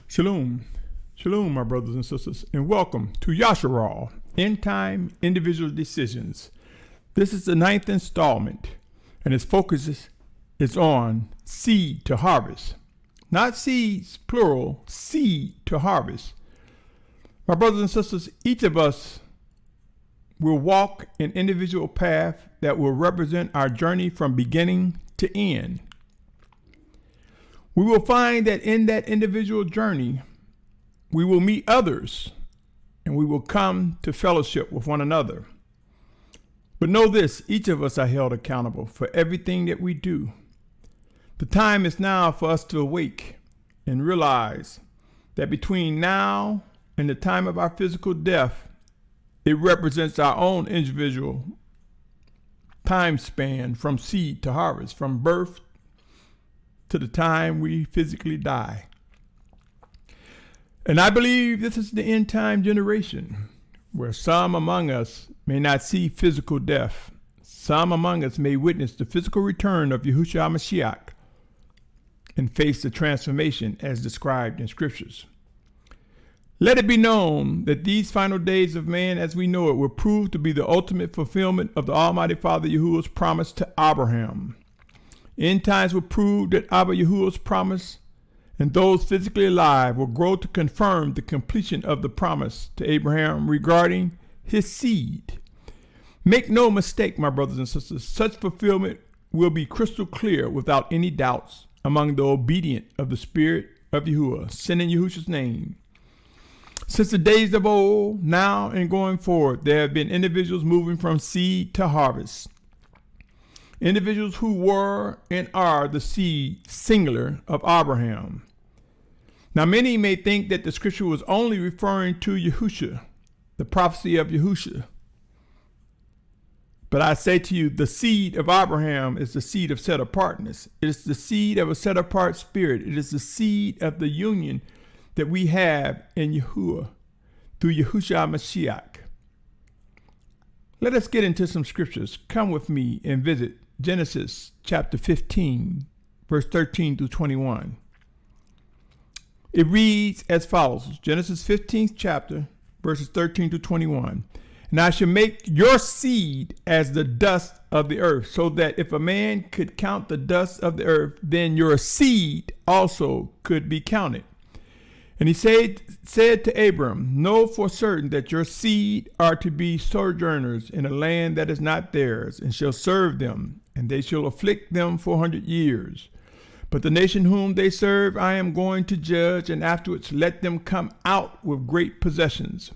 Shalum, Shalum, my brothers and sisters, and welcome to Yashar'al End-time Individual Decisions. This is the 9th installment, and its focus is on seed to harvest. Not seeds, plural, seed to harvest. My brothers and sisters, each of us will walk an individual path that will represent our journey from beginning to end. We will find that in that individual journey, we will meet others and we will come to fellowship with one another. But know this, each of us are held accountable for everything that we do. The time is now for us to awake and realize that between now and the time of our physical death, it represents our own individual time span from seed to harvest, from birth to the time we physically die. And I believe this is the end time generation, where some among us may not see physical death. Some among us may witness the physical return of Yahushua Mashiach and face the transformation as described in scriptures. Let it be known that these final days of man as we know it will prove to be the ultimate fulfillment of the Almighty Father Yahuwah's promise to Abraham. End times will prove that Abba Yahuwah's promise and those physically alive will grow to confirm the completion of the promise to Abraham regarding his seed. Make no mistake, my brothers and sisters, such fulfillment will be crystal clear without any doubts among the obedient of the Spirit of Yahuah, sent in Yahusha's name. Since the days of old, now and going forward, there have been individuals moving from seed to harvest. Individuals who were and are the seed, singular, of Abraham. Now, many may think that the scripture was only referring to Yahusha, the prophecy of Yahusha. But I say to you, the seed of Abraham is the seed of set apartness. It is the seed of a set apart spirit. It is the seed of the union that we have in Yahuah through Yahushua Mashiach. Let us get into some scriptures. Come with me and visit Genesis chapter 15, verse 13 through 21. It reads as follows, Genesis 15th chapter, verses 13 to 21. And I shall make your seed as the dust of the earth, so that if a man could count the dust of the earth, then your seed also could be counted. And he said to Abram, know for certain that your seed are to be sojourners in a land that is not theirs, and shall serve them, and they shall afflict them 400 years. But the nation whom they serve I am going to judge, and afterwards let them come out with great possessions.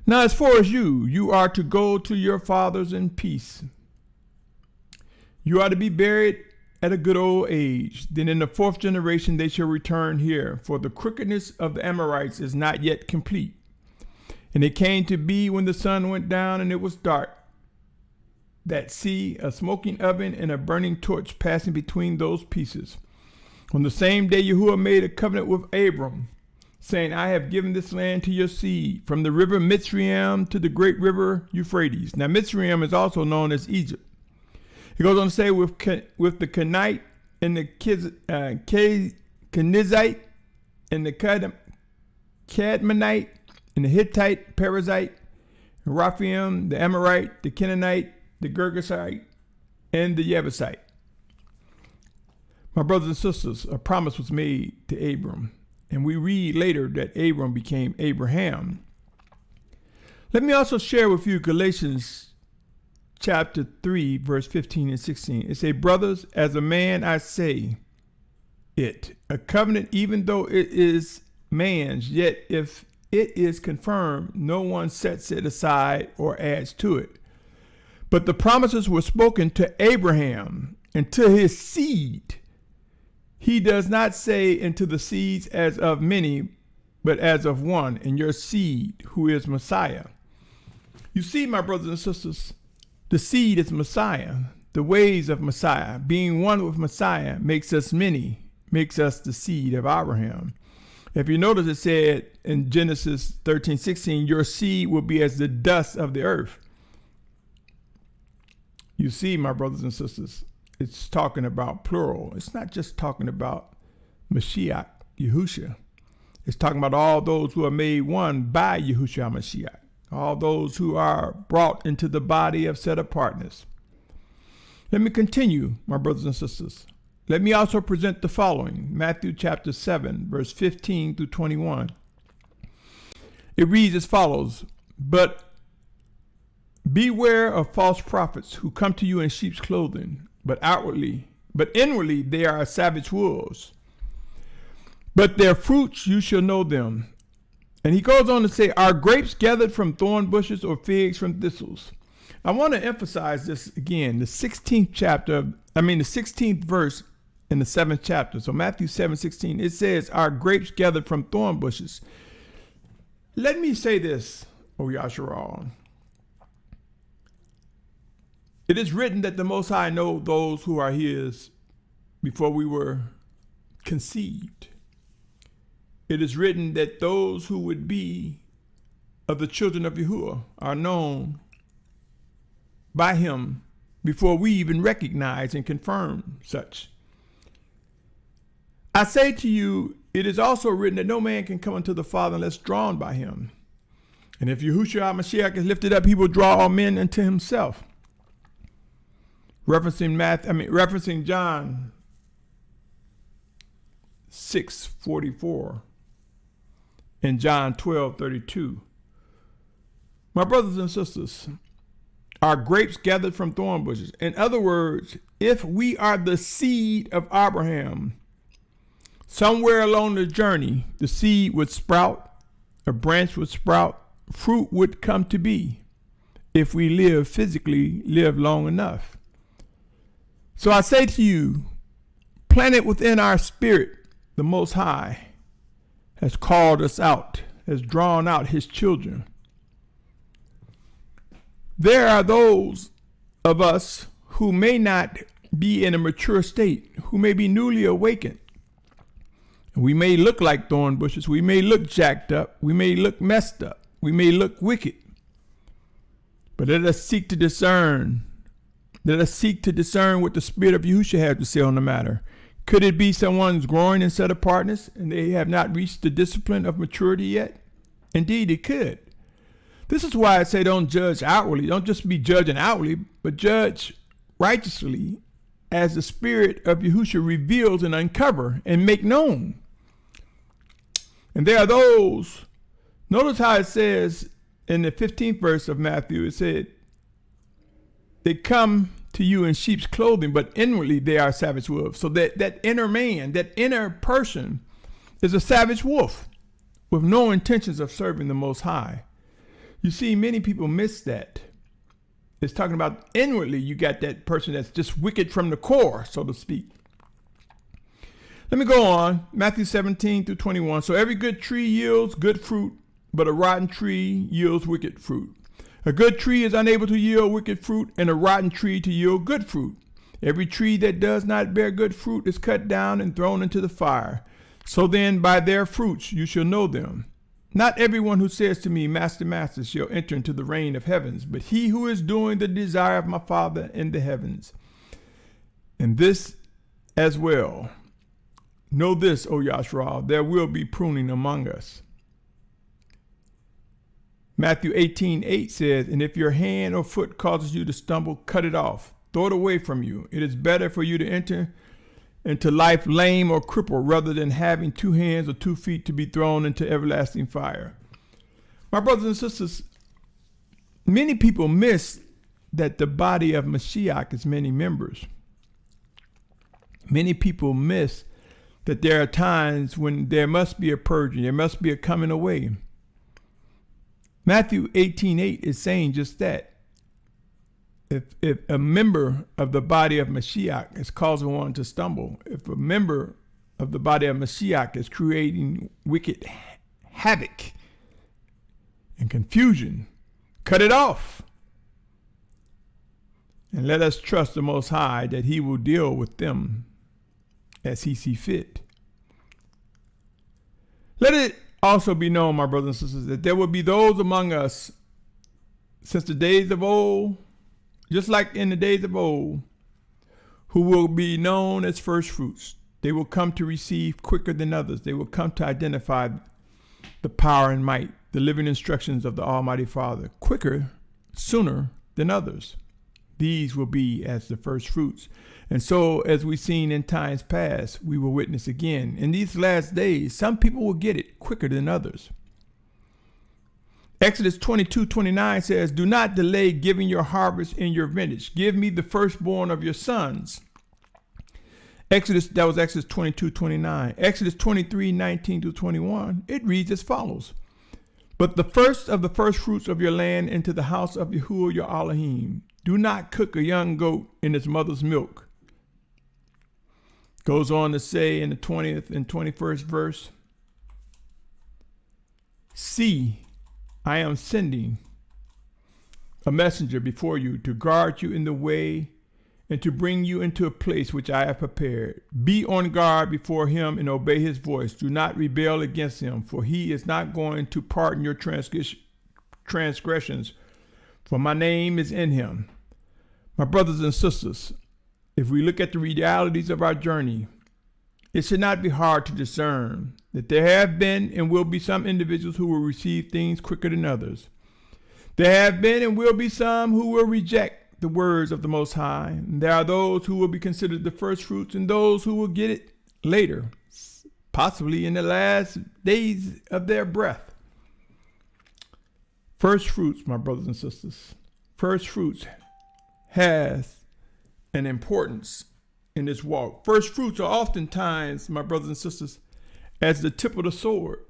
Now as far as you are to go to your fathers in peace. You are to be buried at a good old age. Then in the 4th generation they shall return here, for the crookedness of the Amorites is not yet complete. And it came to be when the sun went down and it was dark, that see a smoking oven and a burning torch passing between those pieces. On the same day Yahuwah made a covenant with Abram, saying, I have given this land to your seed, from the river Mitzrayim to the great river Euphrates. Now Mitzrayim is also known as Egypt. He goes on to say, with the Kenite and the Kenizzite and the Cadmonite and the Hittite, Perizzite, and Raphaim, the Amorite, the Canaanite, the Girgashite, and the Jebusite. My brothers and sisters, a promise was made to Abram, and we read later that Abram became Abraham. Let me also share with you Galatians chapter 3, verse 15 and 16. It says, brothers, as a man I say it, a covenant, even though it is man's, yet if it is confirmed, no one sets it aside or adds to it. But the promises were spoken to Abraham and to his seed. He does not say into the seeds as of many, but as of one, and your seed, who is Messiah. You see, my brothers and sisters, the seed is Messiah. The ways of Messiah, being one with Messiah, makes us many, makes us the seed of Abraham. If you notice, it said in Genesis 13:16, your seed will be as the dust of the earth. You see, my brothers and sisters, it's talking about plural. It's not just talking about Mashiach, Yahusha. It's talking about all those who are made one by Yahushua HaMashiach. All those who are brought into the body of set apartness. Let me continue, my brothers and sisters. Let me also present the following. Matthew chapter 7, verse 15 through 21. It reads as follows, "But beware of false prophets who come to you in sheep's clothing, but inwardly they are savage wolves. But their fruits you shall know them." And he goes on to say, "Are grapes gathered from thorn bushes or figs from thistles?" I want to emphasize this again, the 16th verse in the 7th chapter. So Matthew 7:16, it says, "Are grapes gathered from thorn bushes?" Let me say this, O Yashar'al. It is written that the Most High know those who are his before we were conceived. It is written that those who would be of the children of Yahuah are known by him before we even recognize and confirm such. I say to you, it is also written that no man can come unto the Father unless drawn by him. And if Yahushua HaMashiach is lifted up, he will draw all men unto himself. Referencing John 6:44 and John 12:32. My brothers and sisters, are grapes gathered from thorn bushes? In other words, if we are the seed of Abraham, somewhere along the journey, the seed would sprout, a branch would sprout, fruit would come to be if we live long enough. So I say to you, planted within our spirit, the Most High has called us out, has drawn out his children. There are those of us who may not be in a mature state, who may be newly awakened. We may look like thorn bushes. We may look jacked up. We may look messed up. We may look wicked. But let us seek to discern. Let us seek to discern what the Spirit of Yahusha has to say on the matter. Could it be someone's growing in set apartness and they have not reached the discipline of maturity yet? Indeed, it could. This is why I say don't judge outwardly. Don't just be judging outwardly, but judge righteously as the Spirit of Yahusha reveals and uncover and make known. And there are those, notice how it says in the 15th verse of Matthew, it said, they come to you in sheep's clothing, but inwardly they are savage wolves. So that inner man, that inner person is a savage wolf with no intentions of serving the Most High. You see, many people miss that. It's talking about inwardly, you got that person that's just wicked from the core, so to speak. Let me go on. Matthew 17 through 21. So every good tree yields good fruit, but a rotten tree yields wicked fruit. A good tree is unable to yield wicked fruit, and a rotten tree to yield good fruit. Every tree that does not bear good fruit is cut down and thrown into the fire. So then by their fruits you shall know them. Not everyone who says to me, Master, Master, shall enter into the reign of heavens, but he who is doing the desire of my Father in the heavens. And this as well. Know this, O Yasharal, there will be pruning among us. Matthew 18:8 says, and if your hand or foot causes you to stumble, cut it off. Throw it away from you. It is better for you to enter into life lame or crippled rather than having 2 hands or 2 feet to be thrown into everlasting fire. My brothers and sisters, many people miss that the body of Mashiach is many members. Many people miss that there are times when there must be a purging, there must be a coming away. Matthew 18:8 is saying just that. If a member of the body of Mashiach is causing one to stumble, if a member of the body of Mashiach is creating wicked havoc and confusion, cut it off. And let us trust the Most High that he will deal with them as he sees fit. Let it also be known, my brothers and sisters, that there will be those among us since the days of old, just like in the days of old, who will be known as first fruits. They will come to receive quicker than others. They will come to identify the power and might, the living instructions of the Almighty Father, quicker, sooner than others. These will be as the first fruits. And so, as we've seen in times past, we will witness again. In these last days, some people will get it quicker than others. Exodus 22:29 says, "Do not delay giving your harvest in your vintage. Give me the firstborn of your sons." That was Exodus 22:29. Exodus 23:19-21, it reads as follows. "But the first of the first fruits of your land into the house of Yahuah your Elohim. Do not cook a young goat in its mother's milk." Goes on to say in the 20th and 21st verse, "See, I am sending a messenger before you to guard you in the way and to bring you into a place which I have prepared. Be on guard before him and obey his voice. Do not rebel against him, for he is not going to pardon your transgressions, for my name is in him." My brothers and sisters, if we look at the realities of our journey, it should not be hard to discern that there have been and will be some individuals who will receive things quicker than others. There have been and will be some who will reject the words of the Most High. And there are those who will be considered the first fruits and those who will get it later, possibly in the last days of their breath. First fruits, my brothers and sisters, first fruits has an importance in this walk. First fruits are oftentimes, my brothers and sisters, as the tip of the sword,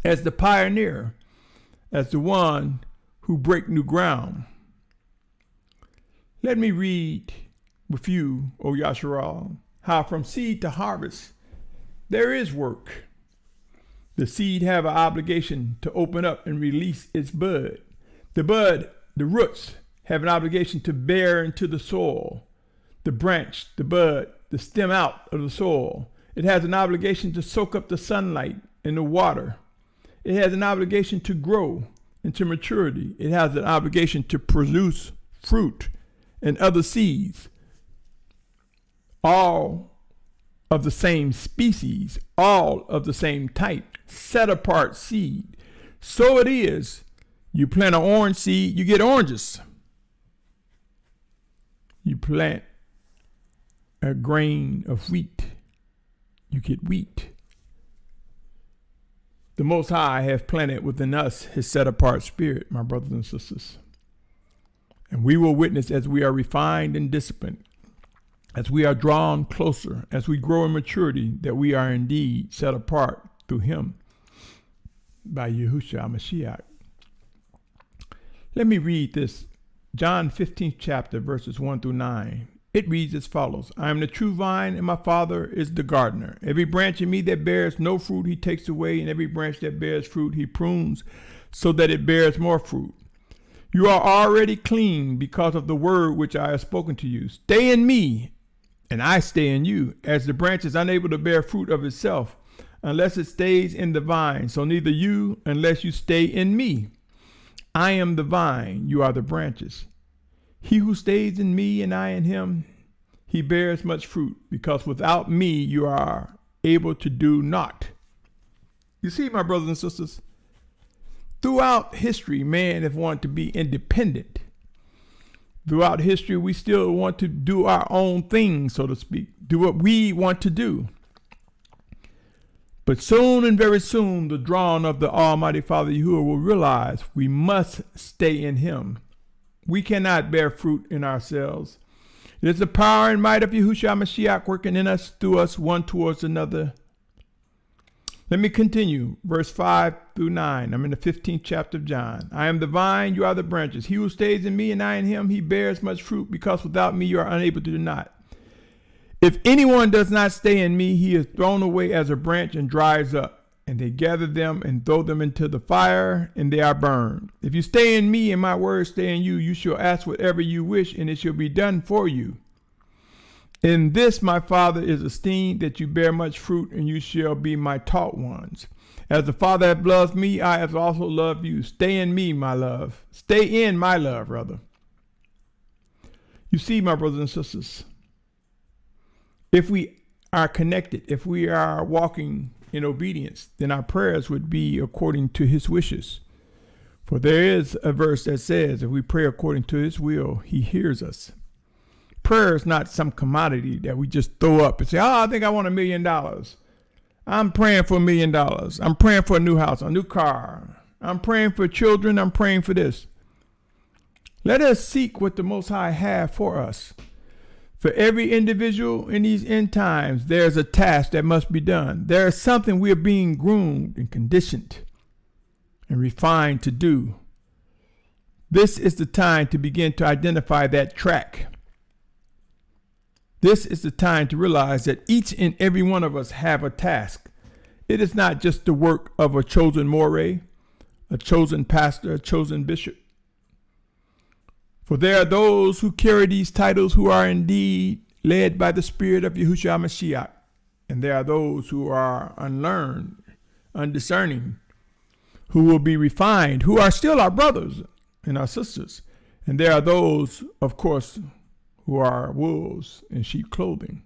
as the pioneer, as the one who break new ground. Let me read with you, O Yasharal, how from seed to harvest there is work. The seed have an obligation to open up and release its bud. The roots, have an obligation to bear into the soil. The branch, the bud, the stem out of the soil. It has an obligation to soak up the sunlight and the water. It has an obligation to grow into maturity. It has an obligation to produce fruit and other seeds, all of the same species, all of the same type, set apart seed. So it is, you plant an orange seed, you get oranges. You plant a grain of wheat, you get wheat. The Most High has planted within us his set apart spirit, my brothers and sisters. And we will witness as we are refined and disciplined, as we are drawn closer, as we grow in maturity, that we are indeed set apart through him by Yahusha Mashiach. Let me read this. John 15th chapter, verses 1-9. It reads as follows. "I am the true vine, and my Father is the gardener. Every branch in me that bears no fruit he takes away, and every branch that bears fruit he prunes, so that it bears more fruit. You are already clean because of the word which I have spoken to you. Stay in me, and I stay in you. As the branch is unable to bear fruit of itself, unless it stays in the vine, so neither you, unless you stay in me. I am the vine, you are the branches. He who stays in me and I in him, he bears much fruit, because without me you are able to do naught." You see, my brothers and sisters, throughout history, man has wanted to be independent. Throughout history, we still want to do our own thing, so to speak, do what we want to do. But soon and very soon, the drawing of the Almighty Father Yahuah will realize we must stay in him. We cannot bear fruit in ourselves. It is the power and might of Yahushua Mashiach working in us, through us, one towards another. Let me continue. Verse 5-9. I'm in the 15th chapter of John. "I am the vine, you are the branches. He who stays in me and I in him, he bears much fruit, because without me you are unable to do naught. If anyone does not stay in me, he is thrown away as a branch and dries up. And they gather them and throw them into the fire, and they are burned. If you stay in me and my words stay in you, you shall ask whatever you wish, and it shall be done for you. In this my Father is esteemed, that you bear much fruit, and you shall be my taught ones. As the Father hath loved me, I have also loved you. Stay in me, my love. Stay in my love, rather." You see, my brothers and sisters, if we are connected, if we are walking in obedience, then our prayers would be according to his wishes. For there is a verse that says, if we pray according to his will, he hears us. Prayer is not some commodity that we just throw up and say, I think I want $1 million. I'm praying for $1 million. I'm praying for a new house, a new car. I'm praying for children. I'm praying for this. Let us seek what the Most High have for us. For every individual in these end times, there's a task that must be done. There is something we are being groomed and conditioned and refined to do. This is the time to begin to identify that track. This is the time to realize that each and every one of us have a task. It is not just the work of a chosen moray, a chosen pastor, a chosen bishop. For there are those who carry these titles who are indeed led by the Spirit of Yahushua Mashiach. And there are those who are unlearned, undiscerning, who will be refined, who are still our brothers and our sisters. And there are those, of course, who are wolves in sheep clothing.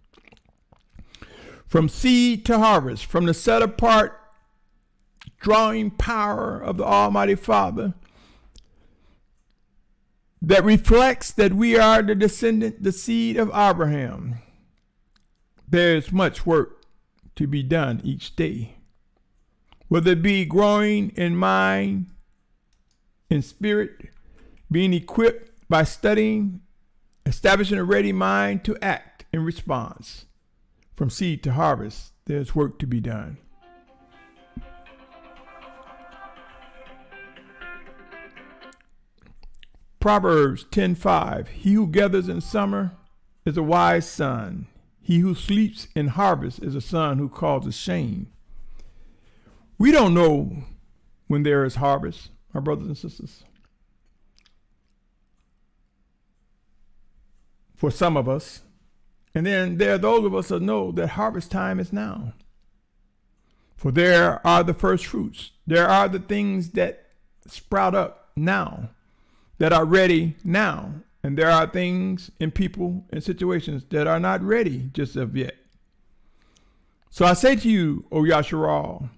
From seed to harvest, from the set apart, drawing power of the Almighty Father that reflects that we are the descendant, the seed of Abraham. There is much work to be done each day, whether it be growing in mind, in spirit, being equipped by studying, establishing a ready mind to act in response. From seed to harvest, there's work to be done. Proverbs 10:5. He who gathers in summer is a wise son. He who sleeps in harvest is a son who causes shame. We don't know when there is harvest, my brothers and sisters. For some of us. And then there are those of us that know that harvest time is now. For there are the first fruits. There are the things that sprout up now, that are ready now. And there are things in people and situations that are not ready just of yet. So I say to you, O Yasharal,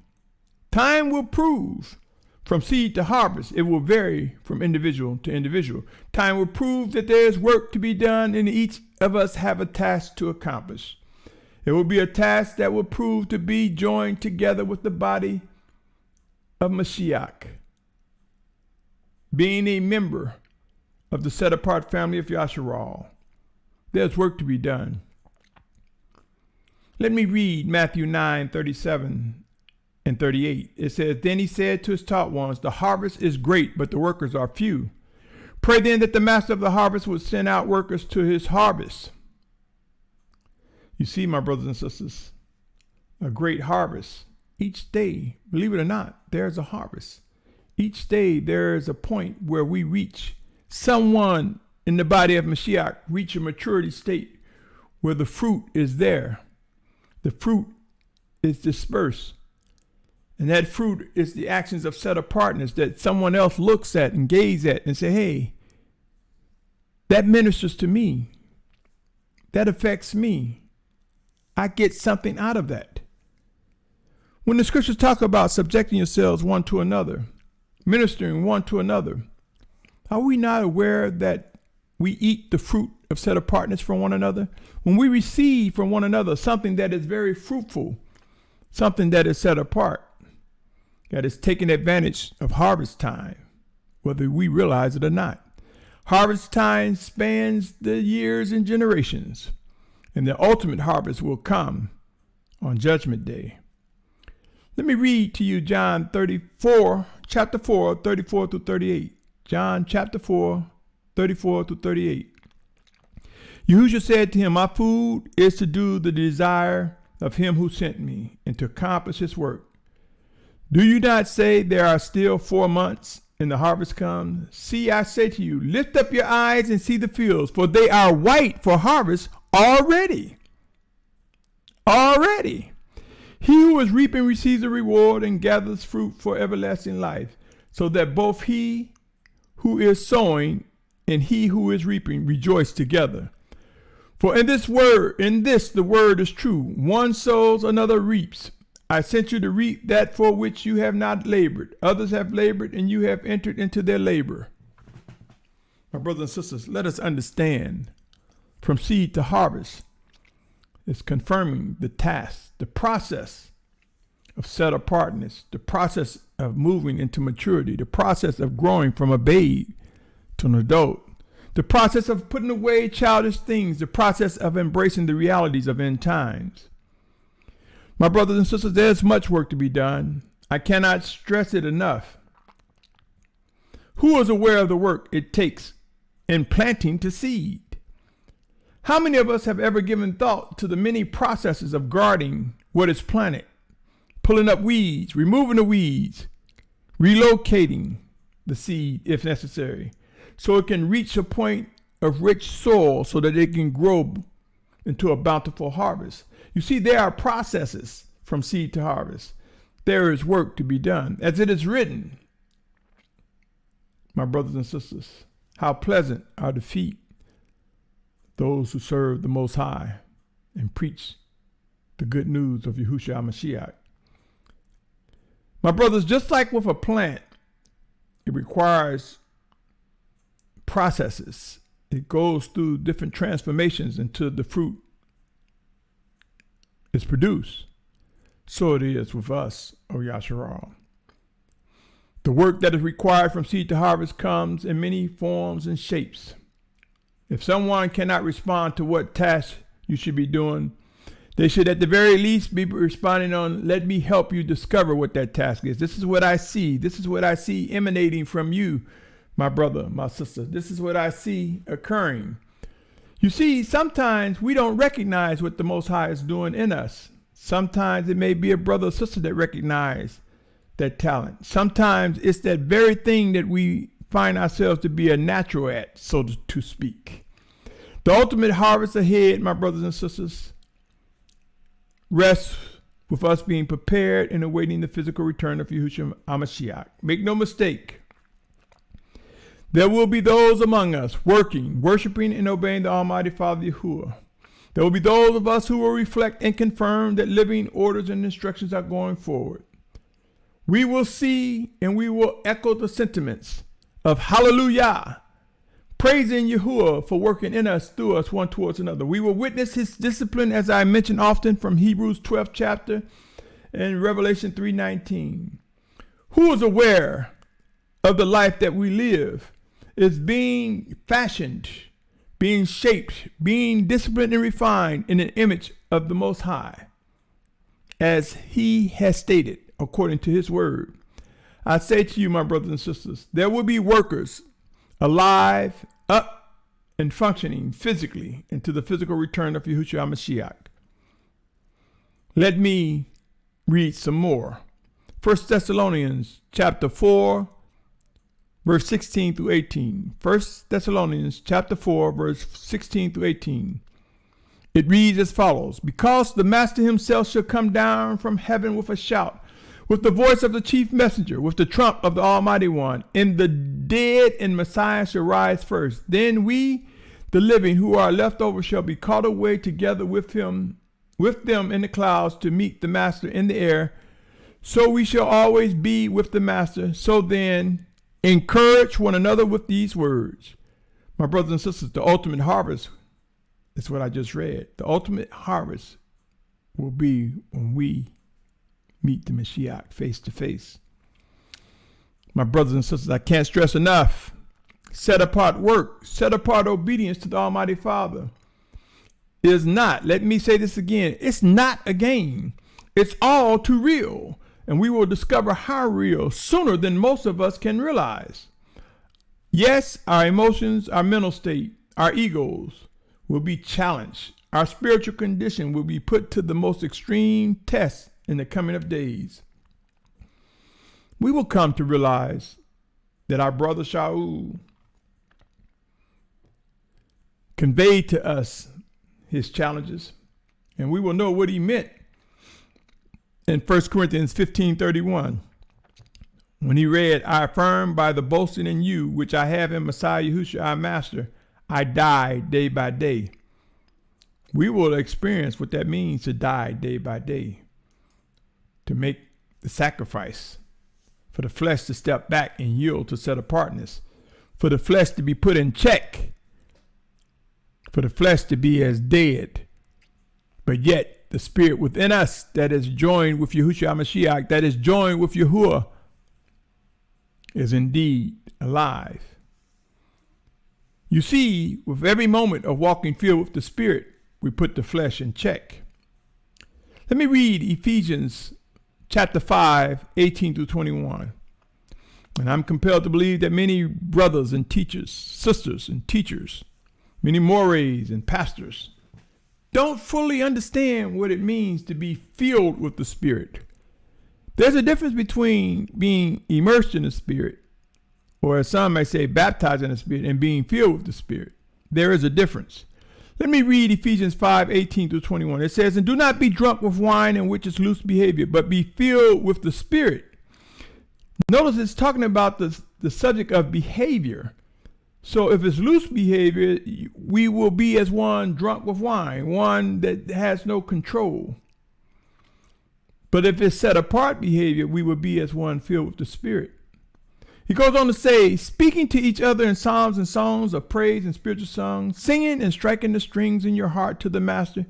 time will prove. From seed to harvest, it will vary from individual to individual. Time will prove that there is work to be done and each of us have a task to accomplish. It will be a task that will prove to be joined together with the body of Mashiach, being a member of the set-apart family of Yasharal. There's work to be done. Let me read Matthew 9:37 and 38. It says, Then he said to his taught ones, the harvest is great, but the workers are few. Pray then that the master of the harvest would send out workers to his harvest. You see, my brothers and sisters, a great harvest. Each day, believe it or not, there's a harvest. Each day there is a point where we reach, someone in the body of Mashiach reach a maturity state where the fruit is there. The fruit is dispersed. And that fruit is the actions of set apartness that someone else looks at and gazes at and say, hey, that ministers to me. That affects me. I get something out of that. When the scriptures talk about subjecting yourselves one to another, ministering one to another, are we not aware that we eat the fruit of set apartness from one another? When we receive from one another something that is very fruitful, something that is set apart, that is taking advantage of harvest time, whether we realize it or not. Harvest time spans the years and generations, and the ultimate harvest will come on Judgment Day. Let me read to you John 34, chapter 4, 34 through 38. John chapter 4, 34 through 38. Yahushua said to him, my food is to do the desire of him who sent me and to accomplish his work. Do you not say there are still 4 months and the harvest comes? See, I say to you, lift up your eyes and see the fields, for they are white for harvest already. Already. He who is reaping receives a reward and gathers fruit for everlasting life, so that both he who is sowing and he who is reaping rejoice together. For in this the word is true. One sows, another reaps. I sent you to reap that for which you have not labored. Others have labored, and you have entered into their labor. My brothers and sisters, let us understand from seed to harvest is confirming the task, the process of set apartness, the process of moving into maturity, the process of growing from a babe to an adult, the process of putting away childish things, the process of embracing the realities of end times. My brothers and sisters, there's much work to be done. I cannot stress it enough. Who is aware of the work it takes in planting to seed? How many of us have ever given thought to the many processes of guarding what is planted, pulling up weeds, removing the weeds, relocating the seed if necessary, so it can reach a point of rich soil so that it can grow into a bountiful harvest? You see, there are processes from seed to harvest. There is work to be done. As it is written, my brothers and sisters, how pleasant are the feet those who serve the Most High and preach the good news of Yahusha HaMashiach. My brothers, just like with a plant, it requires processes. It goes through different transformations until the fruit is produced. So it is with us, O Yasharal. The work that is required from seed to harvest comes in many forms and shapes. If someone cannot respond to what task you should be doing, they should at the very least be responding on, let me help you discover what that task is. This is what I see. This is what I see emanating from you, my brother, my sister. This is what I see occurring. You see, sometimes we don't recognize what the Most High is doing in us. Sometimes it may be a brother or sister that recognize that talent. Sometimes it's that very thing that we find ourselves to be a natural at, so to speak. The ultimate harvest ahead, my brothers and sisters, rests with us being prepared and awaiting the physical return of Yahushua HaMashiach. Make no mistake, there will be those among us working, worshiping, and obeying the Almighty Father Yahuah. There will be those of us who will reflect and confirm that living orders and instructions are going forward. We will see and we will echo the sentiments of hallelujah, praising Yahuah for working in us, through us, one towards another. We will witness his discipline, as I mentioned often, from Hebrews 12th chapter and Revelation 3:19. Who is aware of the life that we live is being fashioned, being shaped, being disciplined and refined in an image of the Most High, as he has stated according to his word. I say to you, my brothers and sisters, there will be workers alive, up, and functioning physically into the physical return of Yahushua HaMashiach. Let me read some more. 1 Thessalonians chapter 4, verse 16 through 18. 1 Thessalonians chapter 4, verse 16 through 18. It reads as follows: Because the Master himself shall come down from heaven with a shout, with the voice of the chief messenger, with the trump of the Almighty One, and the dead in Messiah shall rise first. Then we, the living who are left over, shall be caught away together with them in the clouds to meet the Master in the air. So we shall always be with the Master. So then, encourage one another with these words. My brothers and sisters, the ultimate harvest is what I just read. The ultimate harvest will be when we meet the Mashiach face to face. My brothers and sisters, I can't stress enough. Set apart work, set apart obedience to the Almighty Father is not, let me say this again, it's not a game. It's all too real. And we will discover how real sooner than most of us can realize. Yes, our emotions, our mental state, our egos will be challenged. Our spiritual condition will be put to the most extreme test in the coming of days. We will come to realize that our brother Shalum conveyed to us his challenges, and we will know what he meant in 1 Corinthians 15:31, when he read, I affirm by the boasting in you, which I have in Messiah Yahushua our Master, I die day by day. we will experience what that means to die day by day, to make the sacrifice, for the flesh to step back and yield to set apartness, for the flesh to be put in check, for the flesh to be as dead, but yet the spirit within us that is joined with Yahusha HaMashiach, that is joined with Yahuah, is indeed alive. You see, with every moment of walking filled with the Spirit, we put the flesh in check. Let me read Ephesians chapter 5, 18 through 21. And I'm compelled to believe that many brothers and teachers, sisters and teachers, many mores and pastors, don't fully understand what it means to be filled with the Spirit. There's a difference between being immersed in the Spirit, or as some may say, baptized in the Spirit, and being filled with the Spirit. There is a difference. Let me read Ephesians 5, 18 through 21. It says, "And do not be drunk with wine, in which is loose behavior, but be filled with the Spirit." Notice it's talking about the subject of behavior. So if it's loose behavior, we will be as one drunk with wine, one that has no control. But if it's set apart behavior, we will be as one filled with the Spirit. He goes on to say, "Speaking to each other in psalms and songs of praise and spiritual songs, singing and striking the strings in your heart to the Master,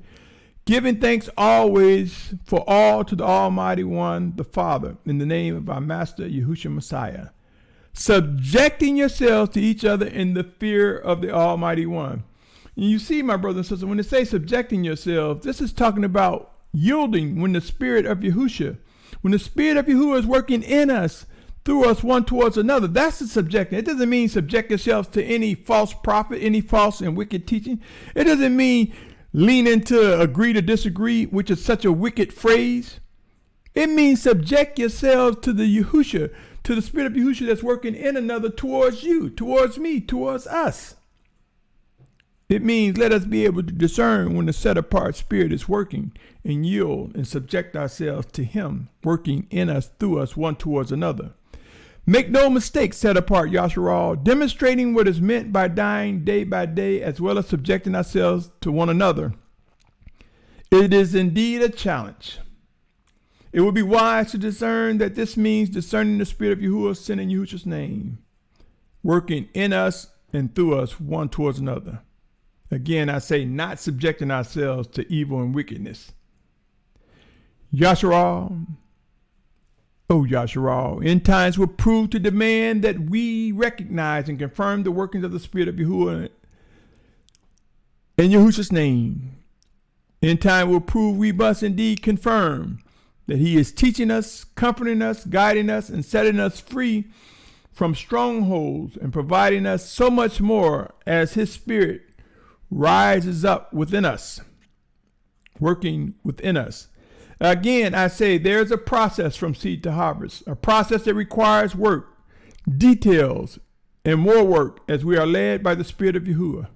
giving thanks always for all to the Almighty One, the Father, in the name of our Master, Yahusha Messiah, subjecting yourselves to each other in the fear of the Almighty One." And you see, my brothers and sisters, when they say subjecting yourselves, this is talking about yielding when the Spirit of Yahusha, when the Spirit of Yahuah is working in us, through us, one towards another. That's the subjecting. It doesn't mean subject yourselves to any false prophet, any false and wicked teaching. It doesn't mean lean into agree to disagree, which is such a wicked phrase. It means subject yourselves to the Yahusha, to the Spirit of Yahusha that's working in another towards you, towards me, towards us. It means let us be able to discern when the set apart Spirit is working and yield and subject ourselves to Him, working in us, through us, one towards another. Make no mistake, set apart Yasharal, demonstrating what is meant by dying day by day, as well as subjecting ourselves to one another. It is indeed a challenge. It would be wise to discern that this means discerning the Spirit of Yahuah, sin in Yahusha's name, working in us and through us, one towards another. Again, I say not subjecting ourselves to evil and wickedness. Yasharal, oh, Yasharal, end times will prove to demand that we recognize and confirm the workings of the Spirit of Yahuah in Yahusha's name. End time will prove we must indeed confirm that He is teaching us, comforting us, guiding us, and setting us free from strongholds and providing us so much more as His Spirit rises up within us, working within us. Again, I say there's a process from seed to harvest, a process that requires work, details, and more work as we are led by the Spirit of Yahuah.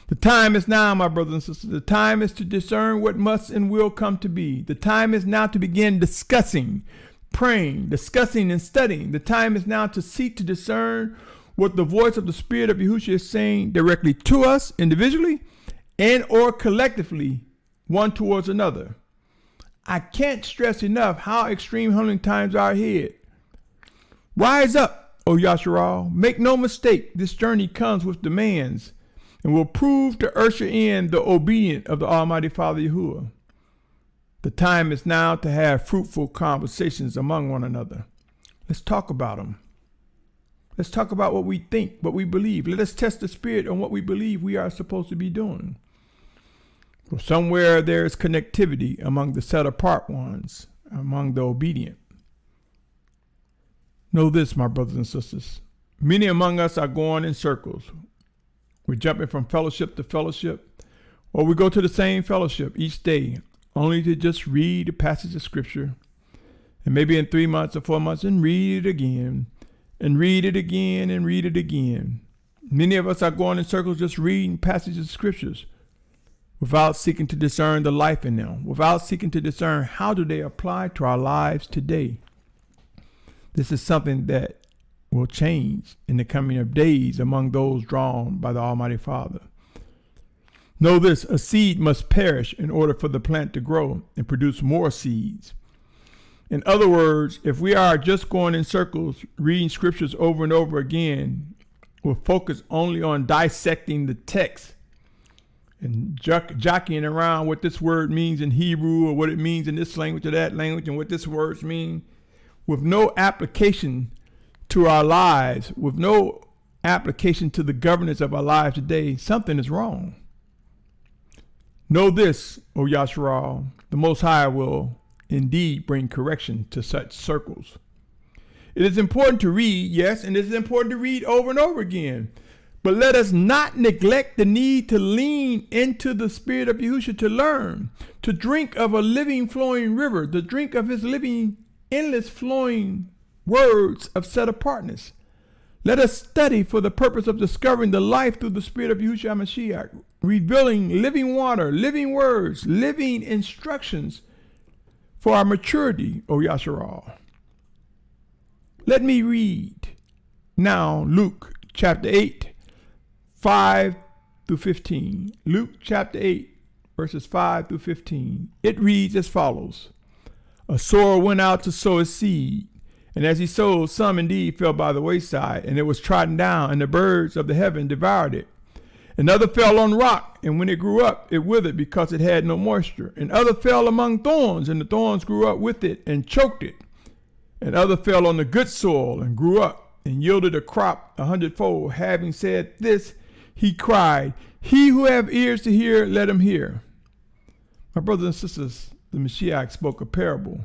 The time is now, my brothers and sisters. The time is to discern what must and will come to be. The time is now to begin discussing, praying, discussing, and studying. The time is now to seek to discern what the voice of the Spirit of Yahushua is saying directly to us individually and or collectively, one towards another. I can't stress enough how extreme humbling times are ahead. Rise up, O Yasharal. Make no mistake, this journey comes with demands and will prove to usher in the obedience of the Almighty Father Yahuah. The time is now to have fruitful conversations among one another. Let's talk about them. Let's talk about what we think, what we believe. Let us test the Spirit on what we believe we are supposed to be doing. For somewhere there is connectivity among the set apart ones, among the obedient. Know this, my brothers and sisters. Many among us are going in circles. We're jumping from fellowship to fellowship, or we go to the same fellowship each day, only to just read a passage of Scripture, and maybe in 3 months or 4 months, and read it again, and read it again, and read it again. Many of us are going in circles just reading passages of Scriptures, without seeking to discern the life in them, without seeking to discern how do they apply to our lives today. This is something that will change in the coming of days among those drawn by the Almighty Father. Know this, a seed must perish in order for the plant to grow and produce more seeds. In other words, if we are just going in circles, reading scriptures over and over again, we'll focus only on dissecting the text and jockeying around what this word means in Hebrew or what it means in this language or that language and what this words mean, with no application to our lives, with no application to the governance of our lives today, something is wrong. Know this, O Yasharal, the Most High will indeed bring correction to such circles. It is important to read, yes, and it is important to read over and over again. But let us not neglect the need to lean into the Spirit of Yahusha to learn, to drink of a living flowing river, to drink of his living, endless flowing words of set apartness. Let us study for the purpose of discovering the life through the Spirit of Yahushua Mashiach, revealing living water, living words, living instructions for our maturity, O Yasharal. Let me read now Luke chapter 8, 5 through 15. Luke chapter 8, verses 5 through 15. It reads as follows. A sower went out to sow his seed, and as he sowed, some indeed fell by the wayside, and it was trodden down, and the birds of the heaven devoured it. Another fell on rock, and when it grew up, it withered because it had no moisture. And other fell among thorns, and the thorns grew up with it and choked it. And other fell on the good soil and grew up and yielded a crop 100-fold. Having said this, he cried, "He who have ears to hear, let him hear." My brothers and sisters, the Mashiach spoke a parable.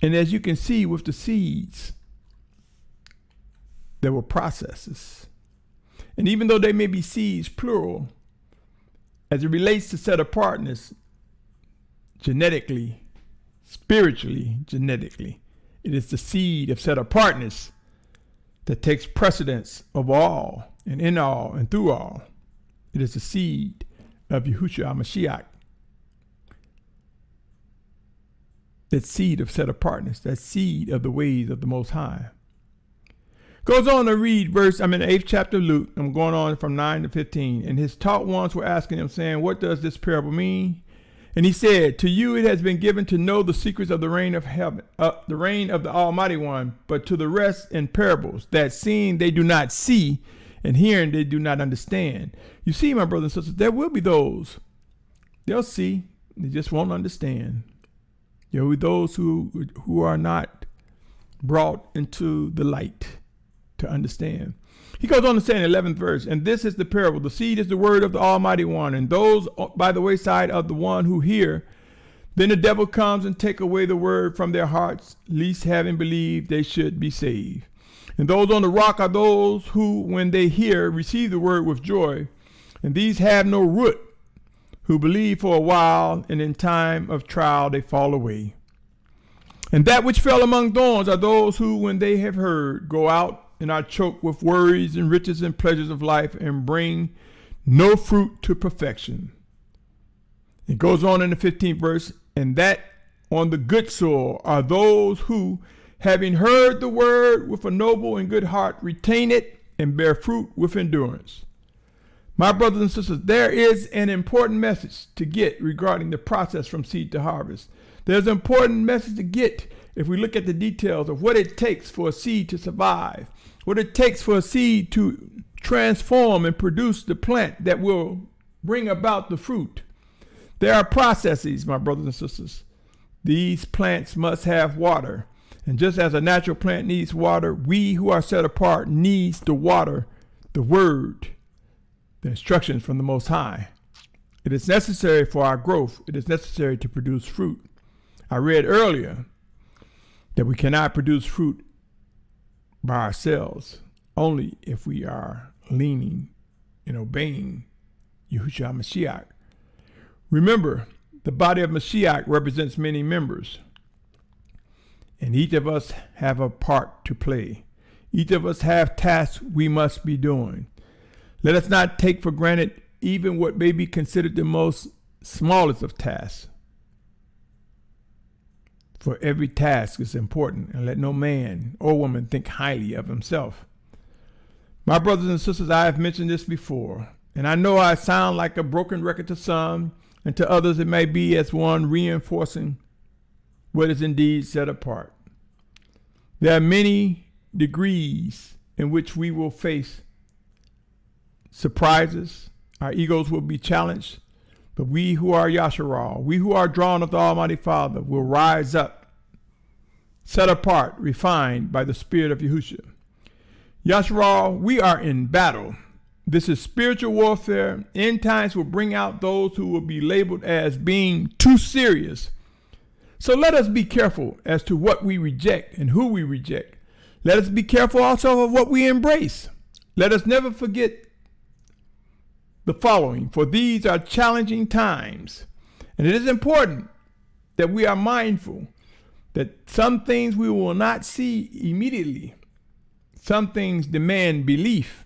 And as you can see with the seeds, there were processes. And even though they may be seeds, plural, as it relates to set apartness, genetically, spiritually, genetically, it is the seed of set apartness that takes precedence of all and in all and through all. It is the seed of Yahushua Mashiach. That seed of set apartness, that seed of the ways of the Most High. Goes on to read verse, I'm in the 8th chapter of Luke. I'm going on from 9 to 15. And his taught ones were asking him, saying, what does this parable mean? And he said, to you it has been given to know the secrets of the reign of heaven, the reign of the Almighty One, but to the rest in parables, that seeing they do not see, and hearing they do not understand. You see, my brothers and sisters, there will be those, they'll see, they just won't understand. There will be those who are not brought into the light to understand. He goes on to say in the 11th verse, and this is the parable. The seed is the word of the Almighty One, and those by the wayside of the one who hear. Then the devil comes and take away the word from their hearts, lest having believed they should be saved. And those on the rock are those who, when they hear, receive the word with joy. And these have no root, who believe for a while, and in time of trial they fall away. And that which fell among thorns are those who, when they have heard, go out and are choked with worries and riches and pleasures of life, and bring no fruit to perfection. It goes on in the 15th verse, and that on the good soil are those who, having heard the word with a noble and good heart, retain it and bear fruit with endurance. My brothers and sisters, there is an important message to get regarding the process from seed to harvest. There's an important message to get if we look at the details of what it takes for a seed to survive, what it takes for a seed to transform and produce the plant that will bring about the fruit. There are processes, my brothers and sisters. These plants must have water. And just as a natural plant needs water, we who are set apart needs the water, the word, the instructions from the Most High. It is necessary for our growth. It is necessary to produce fruit. I read earlier that we cannot produce fruit by ourselves, only if we are leaning and obeying Yahushua Mashiach. Remember, the body of Mashiach represents many members, and each of us have a part to play. Each of us have tasks we must be doing. Let us not take for granted even what may be considered the most smallest of tasks. For every task is important, and let no man or woman think highly of himself. My brothers and sisters, I have mentioned this before, And I know I sound like a broken record to some, and to others it may be as one reinforcing what is indeed set apart. There are many degrees in which we will face surprises. Our egos will be challenged, but we who are Yasharal, we who are drawn of the Almighty Father, will rise up, set apart, refined by the Spirit of Yahusha. Yasharal, we are in battle. This is spiritual warfare. End times will bring out those who will be labeled as being too serious. So let us be careful as to what we reject and who we reject. Let us be careful also of what we embrace. Let us never forget the following, for these are challenging times. And it is important that we are mindful that some things we will not see immediately. Some things demand belief.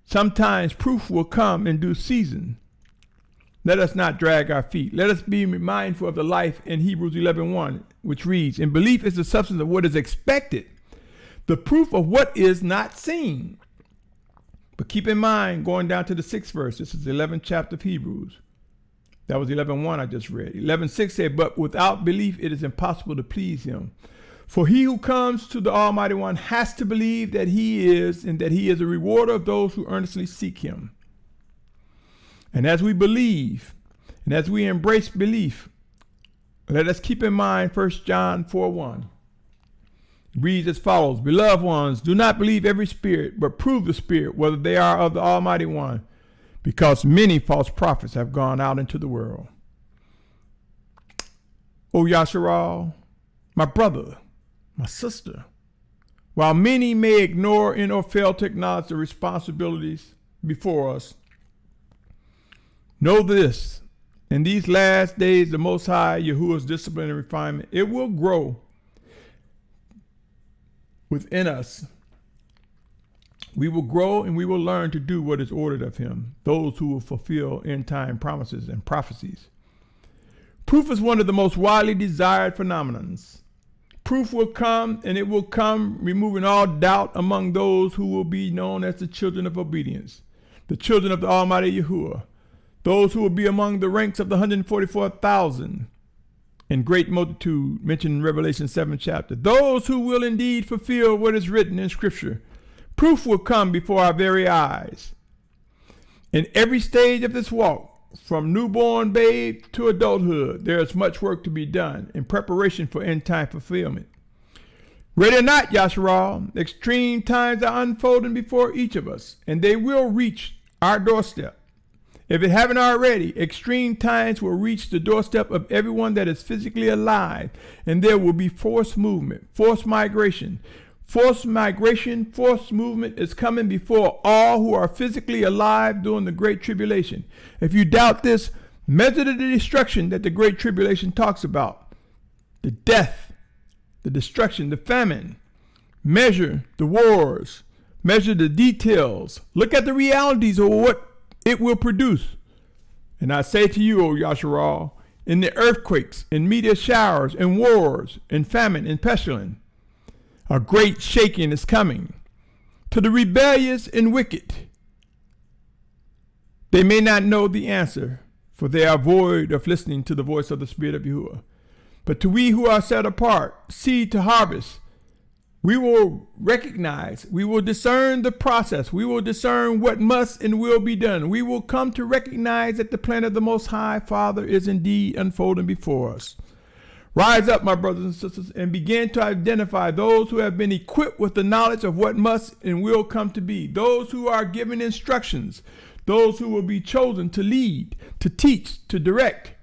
Sometimes proof will come in due season. Let us not drag our feet. Let us be mindful of the life in Hebrews 11:1, which reads, "And belief is the substance of what is expected, the proof of what is not seen." But keep in mind, going down to the 6th verse, this is the 11th chapter of Hebrews. That was 11:1 I just read. 11:6 said, "But without belief it is impossible to please him. For he who comes to the Almighty One has to believe that he is, and that he is a rewarder of those who earnestly seek him." And as we believe, and as we embrace belief, let us keep in mind 1 John 4:1. It reads as follows, "Beloved ones, do not believe every spirit, but prove the spirit, whether they are of the Almighty One, because many false prophets have gone out into the world." O Yasharal, my brother, my sister, while many may ignore and or fail to acknowledge the responsibilities before us, know this: in these last days, the Most High, Yahuah's discipline and refinement, it will grow within us. We will grow and we will learn to do what is ordered of him, those who will fulfill end-time promises and prophecies. Proof is one of the most widely desired phenomenons. Proof will come, and it will come removing all doubt among those who will be known as the children of obedience, the children of the Almighty Yahuah, those who will be among the ranks of the 144,000 in great multitude mentioned in Revelation 7 chapter, those who will indeed fulfill what is written in Scripture. Proof will come before our very eyes. In every stage of this walk, from newborn babe to adulthood, there is much work to be done in preparation for end-time fulfillment. Ready or not, Yasharal, extreme times are unfolding before each of us, and they will reach our doorstep. If it haven't already, extreme times will reach the doorstep of everyone that is physically alive, and there will be forced movement, forced migration. Forced movement is coming before all who are physically alive during the Great Tribulation. If you doubt this, measure the destruction that the Great Tribulation talks about. The death, the destruction, the famine. Measure the wars. Measure the details. Look at the realities of what it will produce. And I say to you, O Yasharal, in the earthquakes, in meteor showers, in wars, in famine, in pestilence, a great shaking is coming. To the rebellious and wicked, they may not know the answer, for they are void of listening to the voice of the Spirit of Yahuah. But to we who are set apart, seed to harvest, we will recognize, we will discern the process. We will discern what must and will be done. We will come to recognize that the plan of the Most High Father is indeed unfolding before us. Rise up, my brothers and sisters, and begin to identify those who have been equipped with the knowledge of what must and will come to be, those who are given instructions, those who will be chosen to lead, to teach, to direct,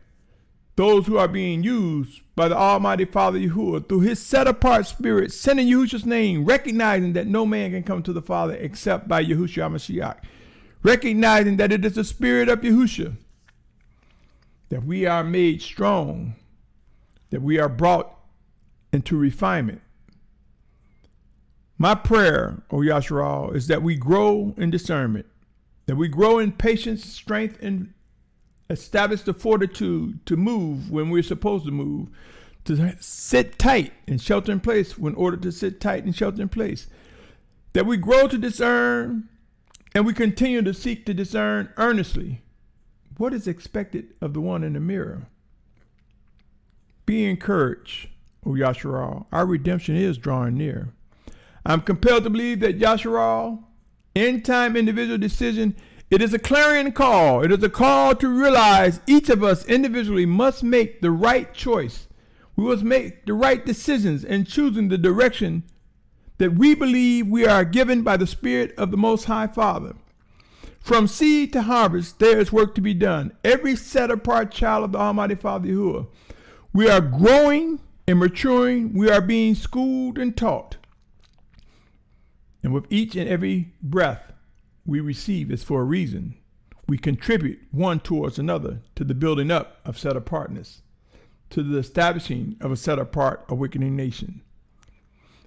those who are being used by the Almighty Father Yahuah through his set-apart spirit, sent in Yahusha's name, recognizing that no man can come to the Father except by Yahushua HaMashiach, recognizing that it is the Spirit of Yahusha, that we are made strong, that we are brought into refinement. My prayer, O Yasharal, is that we grow in discernment, that we grow in patience, strength, and establish the fortitude to move when we're supposed to move, to sit tight and shelter in place when ordered to sit tight and shelter in place, that we grow to discern And we continue to seek to discern earnestly what is expected of the one in the mirror. Be encouraged, O Yasharal. Our redemption is drawing near. I'm compelled to believe that Yashar'al End-time Individual Decision, it is a clarion call. It is a call to realize each of us individually must make the right choice. We must make the right decisions in choosing the direction that we believe we are given by the Spirit of the Most High Father. From seed to harvest, there is work to be done. Every set-apart child of the Almighty Father Yahuah. We are growing and maturing. We are being schooled and taught. And with each and every breath we receive is for a reason. We contribute one towards another to the building up of set-apartness, to the establishing of a set-apart awakening nation.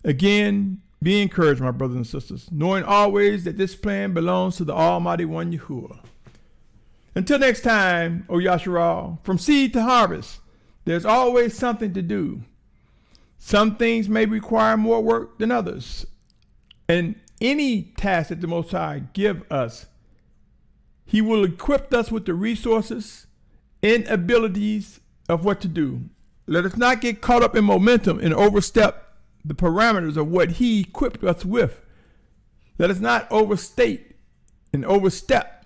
Again, be encouraged, my brothers and sisters, knowing always that this plan belongs to the Almighty One Yahuah. Until next time, O Yasharal, from seed to harvest, there's always something to do. Some things may require more work than others. And any task that the Most High give us, He will equip us with the resources and abilities of what to do. Let us not get caught up in momentum and overstep the parameters of what He equipped us with. Let us not overstate and overstep,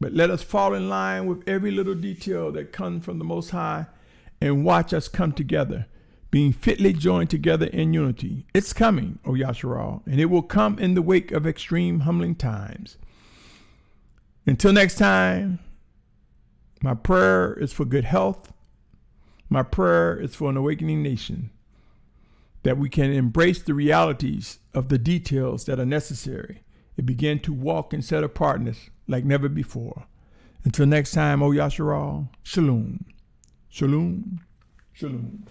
but let us fall in line with every little detail that comes from the Most High and watch us come together, being fitly joined together in unity. It's coming, O Yasharal, and it will come in the wake of extreme humbling times. Until next time, my prayer is for good health. My prayer is for an awakening nation, that we can embrace the realities of the details that are necessary and begin to walk in set-apartness like never before. Until next time, O Yasharal, Shalom, Shalom, Shalom.